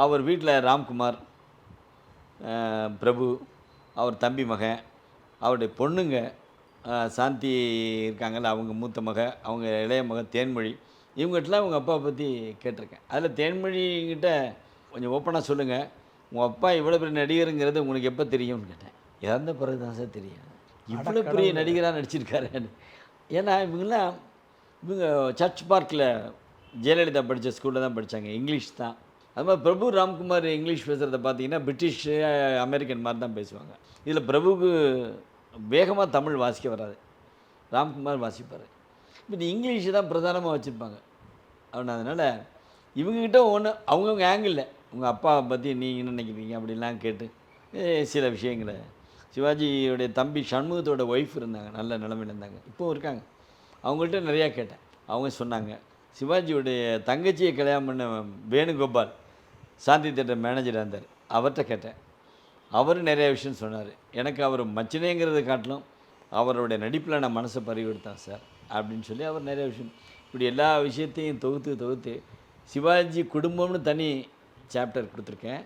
அவர் வீட்டில் ராம்குமார், பிரபு, அவர் தம்பி மகன், அவருடைய பொண்ணுங்க சாந்தி இருக்காங்கல்ல, அவங்க மூத்த மக, அவங்க இளைய மகன் தேன்மொழி, இவங்ககிட்டலாம் அவங்க அப்பாவை பற்றி கேட்டிருக்கேன். அதில் தேன்மொழிகிட்ட கொஞ்சம் ஓப்பனாக சொல்லுங்கள், உங்கள் அப்பா இவ்வளோ பெரிய நடிகருங்கிறது உங்களுக்கு எப்போ தெரியும்னு கேட்டேன். இறந்த பிறகு தான் சார் தெரியும், இவ்வளோ பெரிய நடிகராக நடிச்சிருக்காருன்னு. ஏன்னா இவங்க சர்ச் பார்க்கில் ஜெயலலிதா படித்த ஸ்கூலில் தான் படித்தாங்க, இங்கிலீஷ் தான். அது மாதிரி பிரபு ராம்குமார் இங்கிலீஷ் பேசுகிறத பார்த்தீங்கன்னா பிரிட்டிஷ் அமெரிக்கன் மாதிரி தான் பேசுவாங்க. இதில் பிரபுவுக்கு வேகமாக தமிழ் வாசிக்க வராது, ராம்குமார் வாசிப்பார். இப்போ இங்கிலீஷு தான் பிரதானமாக வச்சுருப்பாங்க. அதனால் இவங்ககிட்ட ஒன்று அவங்கவுங்க ஆங்கிளில் உங்கள் அப்பாவை பற்றி நீங்கள் என்ன நினைக்கிறீங்க அப்படின்லாம் கேட்டு சில விஷயங்களை. சிவாஜியோடைய தம்பி சண்முகத்தோட ஒய்ஃப் இருந்தாங்க, நல்ல நிலைமையில் இருந்தாங்க, இப்போவும் இருக்காங்க. அவங்கள்ட்ட நிறையா கேட்டேன். அவங்க சொன்னாங்க, சிவாஜியோடைய தங்கச்சியை கல்யாணம் பண்ண வேணுகோபால் சாந்தி தேட்டர் மேனேஜராக இருந்தார், அவர்கிட்ட கேட்டேன். அவர் நிறைய விஷயம் சொன்னார். எனக்கு அவர் மச்சினேங்கிறத காட்டிலும் அவருடைய நடிப்பில் நான் மனசை பறிகொடுத்தேன் சார் அப்படின்னு சொல்லி அவர் நிறைய விஷயம், இப்படி எல்லா விஷயத்தையும் தொகுத்து சிவாஜி குடும்பம்னு தனி சாப்டர் கொடுத்துருக்கேன்.